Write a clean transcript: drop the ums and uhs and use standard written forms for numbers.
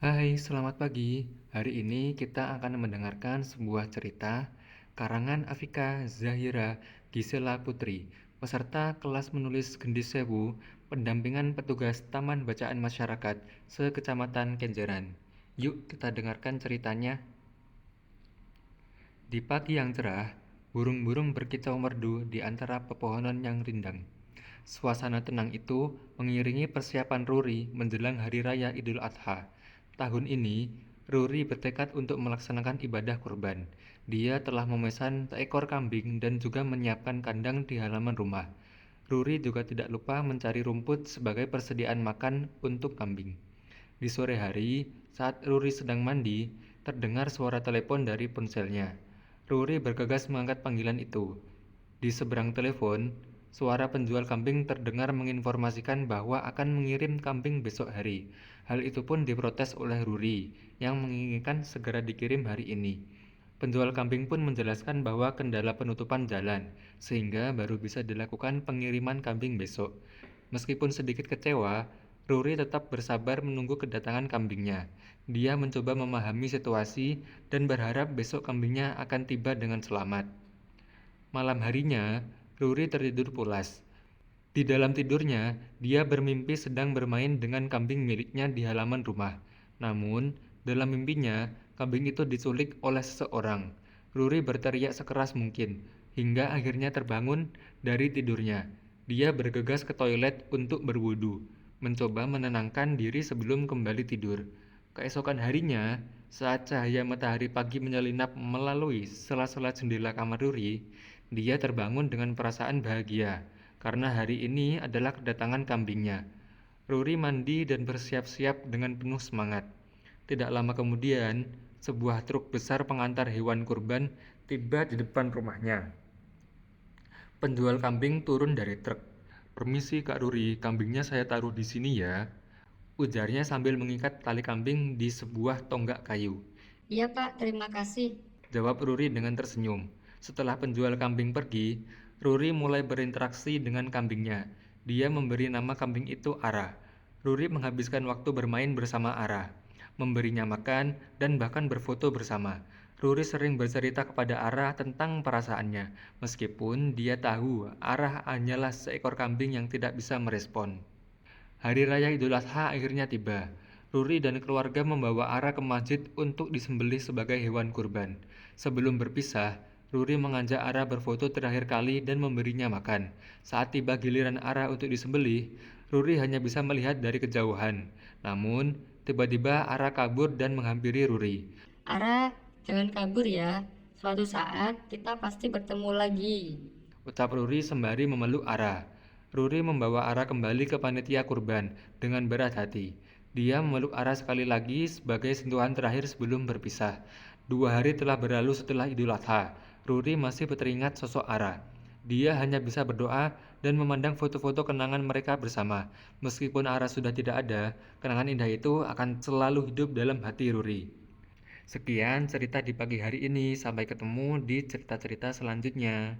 Hai, selamat pagi. Hari ini kita akan mendengarkan sebuah cerita karangan Afika Zahira Gisela Putri, peserta kelas menulis Gendis Sewu, pendampingan petugas Taman Bacaan Masyarakat se-Kecamatan Kenjeran. Yuk kita dengarkan ceritanya. Di pagi yang cerah, burung-burung berkicau merdu di antara pepohonan yang rindang. Suasana tenang itu mengiringi persiapan Ruri menjelang Hari Raya Idul Adha. Tahun ini, Ruri bertekad untuk melaksanakan ibadah kurban. Dia telah memesan seekor kambing dan juga menyiapkan kandang di halaman rumah. Ruri juga tidak lupa mencari rumput sebagai persediaan makan untuk kambing. Di sore hari, saat Ruri sedang mandi, terdengar suara telepon dari ponselnya. Ruri bergegas mengangkat panggilan itu. Di seberang telepon, suara penjual kambing terdengar menginformasikan bahwa akan mengirim kambing besok hari. Hal itu pun diprotes oleh Ruri, yang menginginkan segera dikirim hari ini. Penjual kambing pun menjelaskan bahwa kendala penutupan jalan, sehingga baru bisa dilakukan pengiriman kambing besok. Meskipun sedikit kecewa, Ruri tetap bersabar menunggu kedatangan kambingnya. Dia mencoba memahami situasi dan berharap besok kambingnya akan tiba dengan selamat. Malam harinya, Ruri tertidur pulas. Di dalam tidurnya, dia bermimpi sedang bermain dengan kambing miliknya di halaman rumah. Namun, dalam mimpinya, kambing itu diculik oleh seseorang. Ruri berteriak sekeras mungkin, hingga akhirnya terbangun dari tidurnya. Dia bergegas ke toilet untuk berwudu, mencoba menenangkan diri sebelum kembali tidur. Keesokan harinya, saat cahaya matahari pagi menyelinap melalui sela-sela jendela kamar Ruri, dia terbangun dengan perasaan bahagia karena hari ini adalah kedatangan kambingnya. Ruri mandi dan bersiap-siap dengan penuh semangat. Tidak lama kemudian, sebuah truk besar pengantar hewan kurban tiba di depan rumahnya. Penjual kambing turun dari truk. "Permisi Kak Ruri, kambingnya saya taruh di sini ya," ujarnya sambil mengikat tali kambing di sebuah tonggak kayu. Iya Pak, terima kasih. Jawab Ruri dengan tersenyum. Setelah penjual kambing pergi, Ruri mulai berinteraksi dengan kambingnya. Dia memberi nama kambing itu Ara. Ruri menghabiskan waktu bermain bersama Ara, memberinya makan, dan bahkan berfoto bersama. Ruri sering bercerita kepada Ara tentang perasaannya, meskipun dia tahu Ara hanyalah seekor kambing yang tidak bisa merespon. Hari Raya Idul Adha akhirnya tiba. Ruri dan keluarga membawa Ara ke masjid untuk disembelih sebagai hewan kurban. Sebelum berpisah, Ruri mengajak Ara berfoto terakhir kali dan memberinya makan. Saat tiba giliran Ara untuk disembelih, Ruri hanya bisa melihat dari kejauhan. Namun, tiba-tiba Ara kabur dan menghampiri Ruri. Ara, jangan kabur ya. Suatu saat kita pasti bertemu lagi. Ucap Ruri sembari memeluk Ara. Ruri membawa Ara kembali ke panitia kurban dengan berat hati. Dia memeluk Ara sekali lagi sebagai sentuhan terakhir sebelum berpisah. 2 hari telah berlalu setelah Idul Adha. Ruri masih teringat sosok Ara. Dia hanya bisa berdoa dan memandang foto-foto kenangan mereka bersama. Meskipun Ara sudah tidak ada, kenangan indah itu akan selalu hidup dalam hati Ruri. Sekian cerita di pagi hari ini. Sampai ketemu di cerita-cerita selanjutnya.